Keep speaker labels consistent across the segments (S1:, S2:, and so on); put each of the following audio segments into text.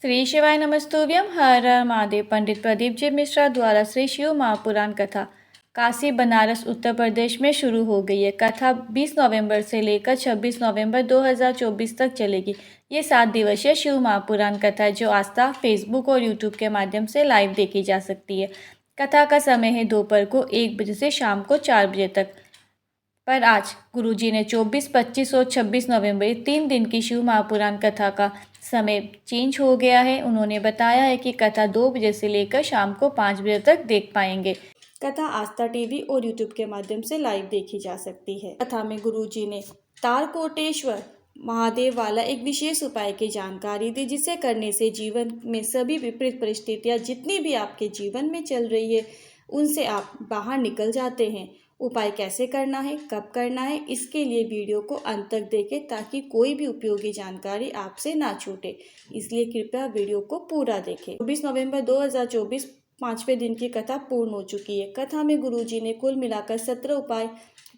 S1: श्री शिवाय नमस्तुभ्यम। हर हर महादेव। पंडित प्रदीप जी मिश्रा द्वारा श्री शिव महापुराण कथा काशी बनारस उत्तर प्रदेश में शुरू हो गई है। कथा 20 नवंबर से लेकर 26 नवंबर 2024 तक चलेगी। ये 7 दिवसीय शिव महापुराण कथा है जो आस्था फेसबुक और यूट्यूब के माध्यम से लाइव देखी जा सकती है। कथा का समय है दोपहर को 1 बजे से शाम को 4 बजे तक। पर आज गुरुजी ने 24, 25 और 26 नवंबर 3 दिन की शिव महापुराण कथा का समय चेंज हो गया है। उन्होंने बताया है कि कथा 2 बजे से लेकर शाम को 5 बजे तक देख पाएंगे। कथा आस्था टीवी और यूट्यूब के माध्यम से लाइव देखी जा सकती है। कथा में गुरुजी ने तारकोटेश्वर महादेव वाला एक विशेष उपाय की जानकारी दी, जिसे करने से जीवन में सभी विपरीत परिस्थितियां जितनी भी आपके जीवन में चल रही है उनसे आप बाहर निकल जाते हैं। उपाय कैसे करना है, कब करना है, इसके लिए वीडियो को अंत तक देखें ताकि कोई भी उपयोगी जानकारी आपसे ना छूटे। इसलिए कृपया वीडियो को पूरा देखें। 24 नवंबर 2024 5वें दिन की कथा पूर्ण हो चुकी है। कथा में गुरुजी ने कुल मिलाकर 17 उपाय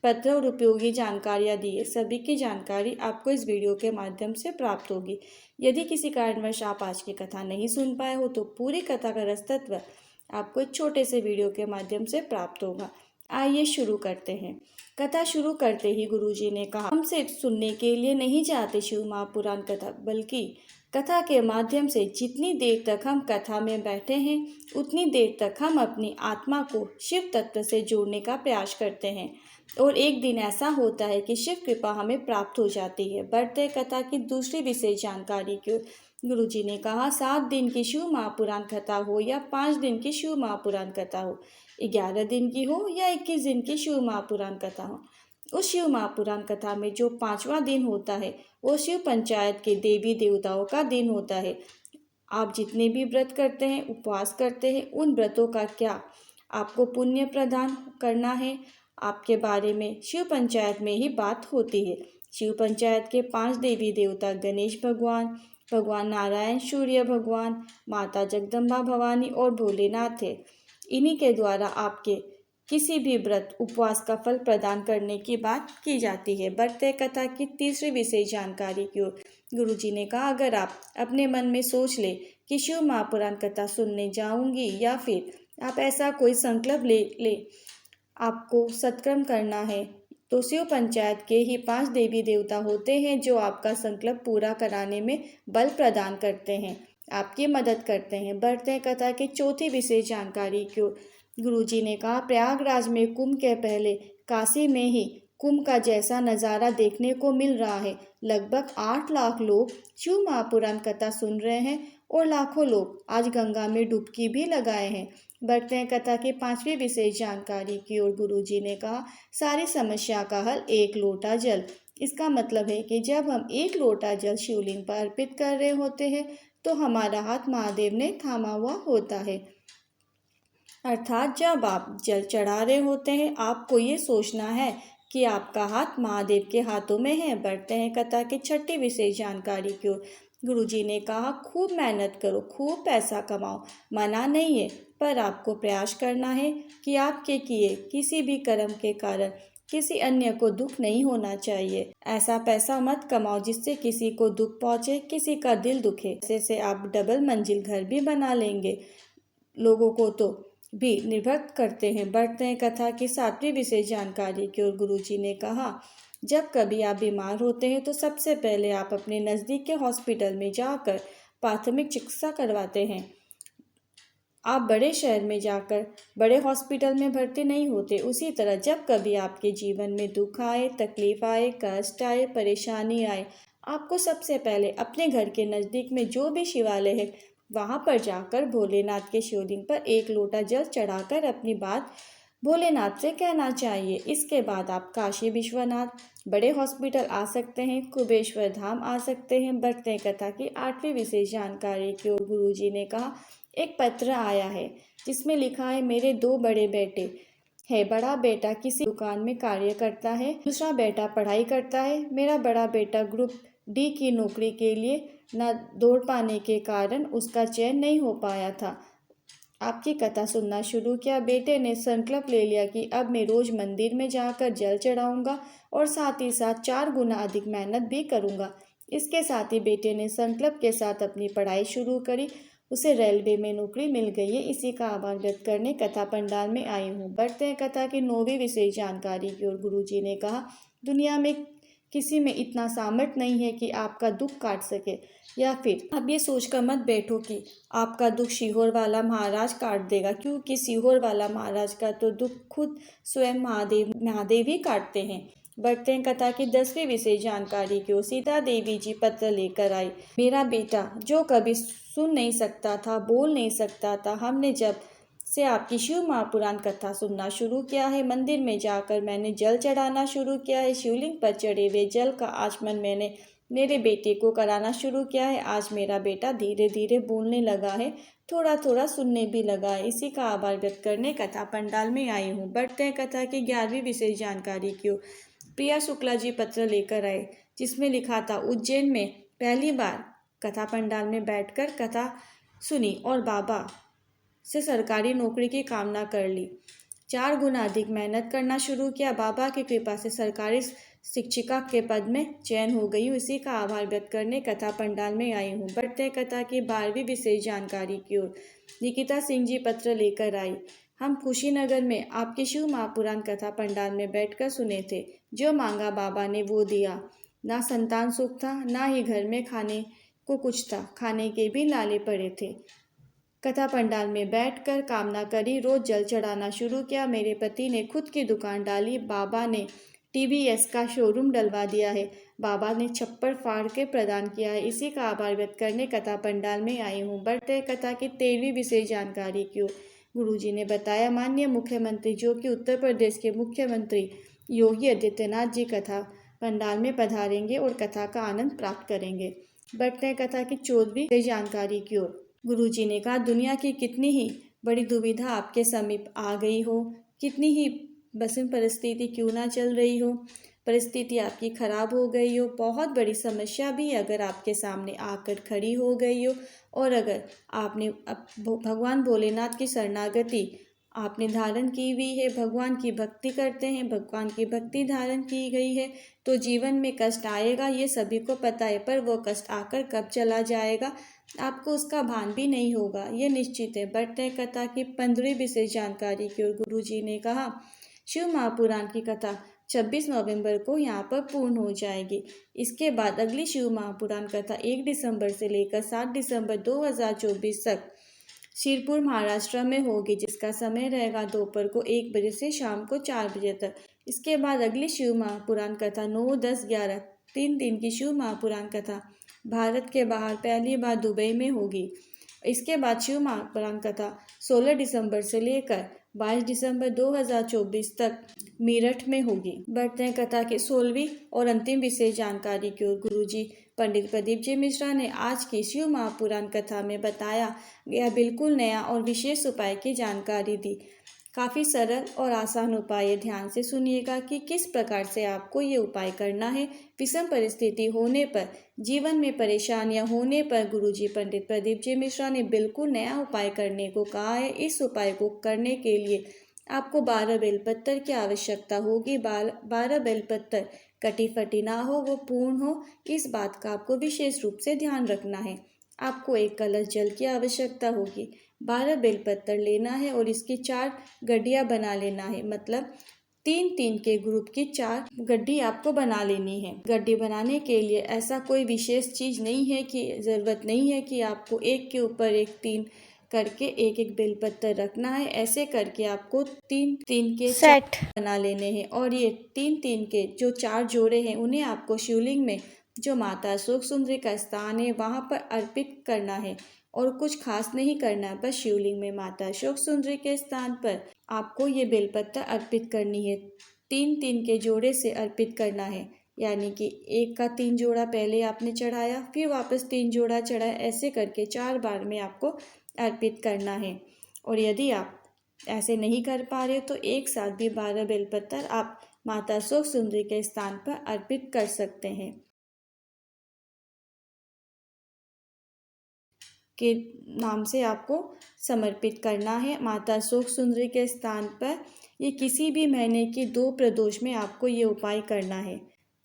S1: पत्र और उपयोगी जानकारियाँ दी है। सभी की जानकारी आपको इस वीडियो के माध्यम से प्राप्त होगी। यदि किसी कारणवश आप आज की कथा नहीं सुन पाए हो तो पूरी कथा का रसतत्व आपको एक छोटे से वीडियो के माध्यम से प्राप्त होगा। आइए शुरू करते हैं। कथा शुरू करते ही गुरुजी ने कहा, हम सिर्फ सुनने के लिए नहीं चाहते शिव महापुराण कथा, बल्कि कथा के माध्यम से जितनी देर तक हम कथा में बैठे हैं उतनी देर तक हम अपनी आत्मा को शिव तत्व से जोड़ने का प्रयास करते हैं और एक दिन ऐसा होता है कि शिव कृपा हमें प्राप्त हो जाती है। बढ़ते कथा की दूसरी विशेष जानकारी की गुरुजी ने कहा, 7 दिन की शिव महापुराण कथा हो या 5 दिन की शिव महापुराण कथा हो, 11 दिन की हो या 21 दिन की शिव महापुराण कथा हो, उस शिव महापुराण कथा में जो 5वां दिन होता है वो शिव पंचायत के देवी देवताओं का दिन होता है। आप जितने भी व्रत करते हैं, उपवास करते हैं, उन व्रतों का क्या आपको पुण्य प्रदान करना है, आपके बारे में शिव पंचायत में ही बात होती है। शिव पंचायत के 5 देवी देवता गणेश भगवान, भगवान नारायण, सूर्य भगवान, माता जगदम्बा भवानी और भोलेनाथ है। इन्हीं के द्वारा आपके किसी भी व्रत उपवास का फल प्रदान करने की बात की जाती है। बढ़ते कथा की तीसरी विशेष जानकारी की ओर गुरुजी ने कहा, अगर आप अपने मन में सोच ले कि शिव महापुराण कथा सुनने जाऊंगी या फिर आप ऐसा कोई संकल्प ले आपको सत्कर्म करना है, तो शिव पंचायत के ही 5 देवी देवता होते हैं जो आपका संकल्प पूरा कराने में बल प्रदान करते हैं, आपकी मदद करते हैं। बढ़ते कथा की चौथी विशेष जानकारी की ओर गुरुजी ने कहा, प्रयागराज में कुंभ के पहले काशी में ही कुंभ का जैसा नज़ारा देखने को मिल रहा है। लगभग 8 लाख लोग शिव महापुराण कथा सुन रहे हैं और लाखों लोग आज गंगा में डुबकी भी लगाए हैं। बढ़ते हैं कथा की 5वीं विशेष जानकारी की ओर गुरुजी ने कहा, सारी समस्या का हल एक लोटा जल। इसका मतलब है कि जब हम एक लोटा जल शिवलिंग पर अर्पित कर रहे होते हैं तो हमारा हाथ महादेव ने थामा हुआ होता है। अर्थात जब आप जल चढ़ा रहे होते हैं आपको ये सोचना है कि आपका हाथ महादेव के हाथों में है। बढ़ते हैं कथा की 6ठी विशेष जानकारी की ओर गुरुजी ने कहा, खूब मेहनत करो, खूब पैसा कमाओ, मना नहीं है, पर आपको प्रयास करना है कि आपके किए किसी भी कर्म के कारण किसी अन्य को दुख नहीं होना चाहिए। ऐसा पैसा मत कमाओ जिससे किसी को दुख पहुंचे, किसी का दिल दुखे। ऐसे आप डबल मंजिल घर भी बना लेंगे, लोगों को तो भी निर्भर करते हैं। बढ़ते हैं कथा की 7वीं विशेष जानकारी की ओर गुरुजी ने कहा, जब कभी आप बीमार होते हैं तो सबसे पहले आप अपने नज़दीक के हॉस्पिटल में जाकर प्राथमिक चिकित्सा करवाते हैं। आप बड़े शहर में जाकर बड़े हॉस्पिटल में भर्ती नहीं होते। उसी तरह जब कभी आपके जीवन में दुख आए, तकलीफ आए, कष्ट आए, परेशानी आए, आपको सबसे पहले अपने घर के नज़दीक में जो भी शिवालय है वहाँ पर जाकर भोलेनाथ के शिवलिंग पर एक लोटा जल चढ़ाकर अपनी बात भोलेनाथ से कहना चाहिए। इसके बाद आप काशी विश्वनाथ बड़े हॉस्पिटल आ सकते हैं, कुबेश्वर धाम आ सकते हैं। बढ़ते कथा की 8वीं विशेष जानकारी की ओर गुरुजी ने कहा, एक पत्र आया है जिसमें लिखा है, मेरे 2 बड़े बेटे है। बड़ा बेटा किसी दुकान में कार्य करता है, दूसरा बेटा पढ़ाई करता है। मेरा बड़ा बेटा ग्रुप डी की नौकरी के लिए न दौड़ पाने के कारण उसका चयन नहीं हो पाया था। आपकी कथा सुनना शुरू किया। बेटे ने संकल्प ले लिया कि अब मैं रोज मंदिर में जाकर जल चढ़ाऊंगा और साथ ही साथ 4 गुना अधिक मेहनत भी करूंगा। इसके साथ ही बेटे ने संकल्प के साथ अपनी पढ़ाई शुरू करी। उसे रेलवे में नौकरी मिल गई है। इसी का आभार व्यक्त करने कथा पंडाल में आई हूँ। बढ़ते हैं कथा की 9वीं विशेष जानकारी की ओर। गुरुजी ने कहा, दुनिया में किसी में इतना सामर्थ्य नहीं है कि आपका दुख काट सके, या फिर अब ये सोचकर मत बैठो कि आपका दुख सीहोर वाला महाराज काट देगा, क्योंकि सीहोर वाला महाराज का तो दुख खुद स्वयं महादेव ही काटते हैं। बढ़ते हैं कथा की 10वीं विशेष जानकारी की ओर। सीता देवी जी पत्र लेकर आई। मेरा बेटा जो कभी सुन नहीं सकता था, बोल नहीं सकता था, हमने जब से आपकी शिव महापुराण कथा सुनना शुरू किया है, मंदिर में जाकर मैंने जल चढ़ाना शुरू किया है। शिवलिंग पर चढ़े हुए जल का आचमन मैंने मेरे बेटे को कराना शुरू किया है। आज मेरा बेटा धीरे धीरे बोलने लगा है, थोड़ा थोड़ा सुनने भी लगा है। इसी का आभार व्यक्त करने कथा पंडाल में आई हूँ। बढ़ते हैं कथा की 11वीं विशेष जानकारी की ओर। प्रिया शुक्ला जी पत्र लेकर आए, जिसमें लिखा था, उज्जैन में पहली बार कथा पंडाल में बैठकर कथा सुनी और बाबा से सरकारी नौकरी की कामना कर ली। 4 गुना अधिक मेहनत करना शुरू किया। बाबा की कृपा से सरकारी शिक्षिका के पद में चयन हो गई हूँ। इसी का आभार व्यक्त करने कथा पंडाल में आई हूँ। बढ़ते कथा की 12वीं विशेष जानकारी की ओर। निकिता सिंह जी पत्र लेकर आई। हम कुशीनगर में आपकी शिव महापुराण कथा पंडाल में बैठकर सुने थे। जो मांगा बाबा ने वो दिया। ना संतान सुख था, ना ही घर में खाने को कुछ था, खाने के भी लाले पड़े थे। कथा पंडाल में बैठकर कामना करी, रोज जल चढ़ाना शुरू किया। मेरे पति ने खुद की दुकान डाली। बाबा ने टीवीएस का शोरूम डलवा दिया है। बाबा ने छप्पर फाड़ के प्रदान किया है। इसी का आभार व्यक्त करने कथा पंडाल में आई हूँ। बढ़ते कथा की 13वीं विशेष जानकारी की ओर। गुरुजी ने बताया, माननीय मुख्यमंत्री जो कि उत्तर प्रदेश के मुख्यमंत्री योगी आदित्यनाथ जी कथा पंडाल में पधारेंगे और कथा का आनंद प्राप्त करेंगे। बढ़ते कथा की 14वीं जानकारी की ओर। गुरुजी ने कहा, दुनिया की कितनी ही बड़ी दुविधा आपके समीप आ गई हो, कितनी ही विषम परिस्थिति क्यों ना चल रही हो, परिस्थिति आपकी खराब हो गई हो, बहुत बड़ी समस्या भी अगर आपके सामने आकर खड़ी हो गई हो, और अगर आपने भगवान भोलेनाथ की शरणागति आपने धारण की हुई है, भगवान की भक्ति करते हैं, भगवान की भक्ति धारण की गई है, तो जीवन में कष्ट आएगा, ये सभी को पता है। पर वो कष्ट आकर कब चला जाएगा आपको उसका भान भी नहीं होगा, ये निश्चित है। बढ़ते कथा की 15वीं विशेष जानकारी की ओर। गुरुजी ने कहा, शिव महापुराण की कथा 26 नवंबर को यहाँ पर पूर्ण हो जाएगी। इसके बाद अगली शिव महापुराण कथा 1 दिसंबर से लेकर 7 दिसंबर 2024 तक शिरपुर महाराष्ट्र में होगी, जिसका समय रहेगा दोपहर को 1 बजे से शाम को 4 बजे तक। इसके बाद अगली शिव महापुराण कथा 9, 10, 11 3 दिन की शिव महापुराण कथा भारत के बाहर पहली बार दुबई में होगी। इसके बाद शिव महापुराण कथा 16 दिसंबर से लेकर 22 दिसंबर 2024 तक मेरठ में होगी। बढ़ते हैं कथा की 16वीं और अंतिम विशेष जानकारी की ओर। गुरुजी पंडित प्रदीप जी मिश्रा ने आज की शिव महापुराण कथा में बताया गया बिल्कुल नया और विशेष उपाय की जानकारी दी। काफ़ी सरल और आसान उपाय है। ध्यान से सुनिएगा कि किस प्रकार से आपको ये उपाय करना है। विषम परिस्थिति होने पर, जीवन में परेशानियां होने पर गुरुजी पंडित प्रदीप जी मिश्रा ने बिल्कुल नया उपाय करने को कहा है। इस उपाय को करने के लिए आपको 12 बेलपत्र की आवश्यकता होगी। 12 बेलपत्र कटी फटी ना हो, वो पूर्ण हो, इस बात का आपको विशेष रूप से ध्यान रखना है। आपको 1 कलश जल की आवश्यकता होगी। 12 बेलपत्र लेना है और इसकी 4 गड्डियाँ बना लेना है। मतलब 3-3 के ग्रुप की 4 गड्डी आपको बना लेनी है। गड्डी बनाने के लिए ऐसा कोई विशेष चीज़ नहीं है कि ज़रूरत नहीं है कि आपको एक के ऊपर एक 3 करके एक बेलपत्र रखना है। ऐसे करके आपको 3-3 के सेट बना लेने हैं, और ये 3-3 के जो 4 जोड़े हैं उन्हें आपको शिवलिंग में जो माता अशोक सुंदरी का स्थान है वहाँ पर अर्पित करना है, और कुछ खास नहीं करना है। बस शिवलिंग में माता अशोक सुंदरी के स्थान पर आपको ये बेलपत्र अर्पित करनी है। 3-3 के जोड़े से अर्पित करना है, यानी कि 1 का 3 जोड़ा पहले आपने चढ़ाया, फिर वापस 3 जोड़ा चढ़ाया, ऐसे करके 4 बार में आपको अर्पित करना है। और यदि आप ऐसे नहीं कर पा रहे तो एक साथ भी 12 बेलपत्र आप माता अशोक सुंदरी के स्थान पर अर्पित कर सकते हैं के नाम से आपको समर्पित करना है माता अशोक सुंदरी के स्थान पर। ये किसी भी महीने की 2 प्रदोष में आपको ये उपाय करना है।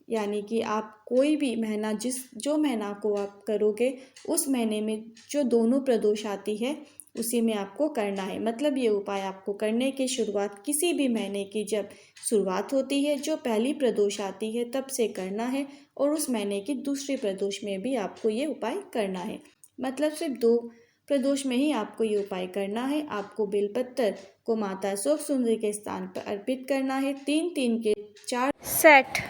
S1: यानी कि आप कोई भी महीना जो महीना को आप करोगे उस महीने में जो दोनों प्रदोष आती है उसी में आपको करना है। मतलब ये उपाय आपको करने की शुरुआत किसी भी महीने की जब शुरुआत होती है, जो पहली प्रदोष आती है तब से करना है, और उस महीने की दूसरी प्रदोष में भी आपको ये उपाय करना है। मतलब सिर्फ 2 प्रदोष में ही आपको ये उपाय करना है। आपको बेलपत्र को माता अशोक सुंदरी के स्थान पर अर्पित करना है। 3-3 के 4 सेट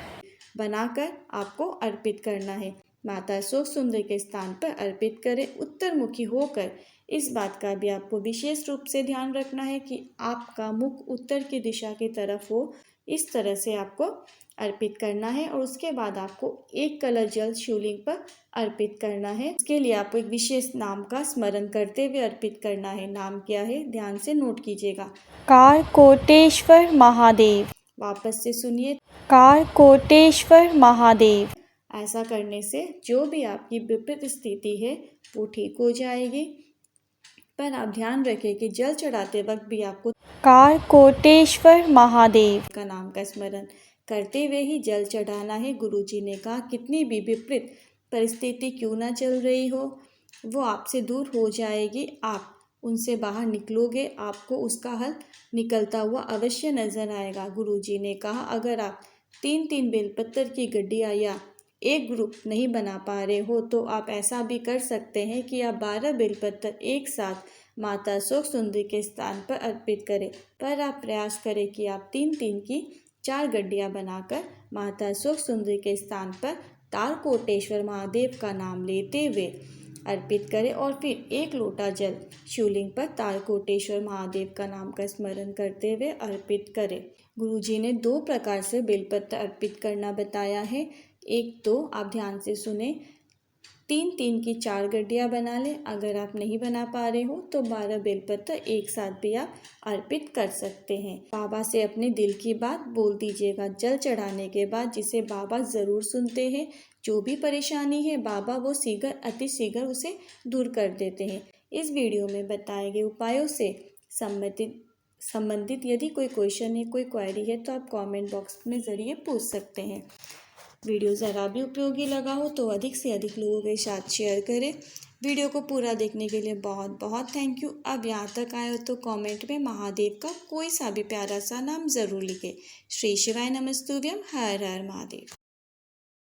S1: बनाकर आपको अर्पित करना है। माता अशोक सुंदरी के स्थान पर अर्पित करें, उत्तरमुखी होकर। इस बात का भी आपको विशेष रूप से ध्यान रखना है कि आपका मुख उत्तर की दिशा की तरफ हो। इस तरह से आपको अर्पित करना है, और उसके बाद आपको 1 कलश जल शिवलिंग पर अर्पित करना है। इसके लिए आपको एक विशेष नाम का स्मरण करते हुए अर्पित करना है। नाम क्या है, ध्यान से नोट कीजिएगा। कारकोटेश्वर महादेव। वापस से सुनिए, कारकोटेश्वर महादेव। ऐसा करने से जो भी आपकी विपरीत स्थिति है वो ठीक हो जाएगी। पर आप ध्यान रखें कि जल चढ़ाते वक्त भी आपको कारकोटेश्वर महादेव का नाम का स्मरण करते हुए ही जल चढ़ाना है। गुरुजी ने कहा कितनी भी विपरीत परिस्थिति क्यों ना चल रही हो, वो आपसे दूर हो जाएगी। आप उनसे बाहर निकलोगे, आपको उसका हल निकलता हुआ अवश्य नजर आएगा। गुरुजी ने कहा अगर आप 3-3 बेलपत्र की गड्डियाँ या एक ग्रुप नहीं बना पा रहे हो तो आप ऐसा भी कर सकते हैं कि आप 12 बेलपत्र एक साथ माता अशोक सुंदरी के स्थान पर अर्पित करें। पर आप प्रयास करें कि आप 3-3 की 4 गड्डियाँ बनाकर माता अशोक सुंदरी के स्थान पर तारकोटेश्वर महादेव का नाम लेते हुए अर्पित करें, और फिर 1 लोटा जल शिवलिंग पर तारकोटेश्वर महादेव का नाम का स्मरण करते हुए अर्पित करें। गुरुजी ने 2 प्रकार से बेलपत्र अर्पित करना बताया है। एक तो आप ध्यान से सुने, 3-3 की 4 गड्डियाँ बना लें। अगर आप नहीं बना पा रहे हो तो 12 बेलपत्र एक साथ भी आप अर्पित कर सकते हैं। बाबा से अपने दिल की बात बोल दीजिएगा जल चढ़ाने के बाद, जिसे बाबा ज़रूर सुनते हैं। जो भी परेशानी है बाबा वो अति शीघ्र उसे दूर कर देते हैं। इस वीडियो में बताए गए उपायों से संबंधित यदि कोई क्वेश्चन है, कोई क्वेरी है तो आप कमेंट बॉक्स में ज़रिए पूछ सकते हैं। वीडियो ज़रा भी उपयोगी लगा हो तो अधिक से अधिक लोगों के साथ शेयर करें। वीडियो को पूरा देखने के लिए बहुत बहुत थैंक यू। अब यहाँ तक आए हो तो कमेंट में महादेव का कोई सा भी प्यारा सा नाम ज़रूर लिखें। श्री शिवाय नमस्तुभ्यम। हर हर महादेव।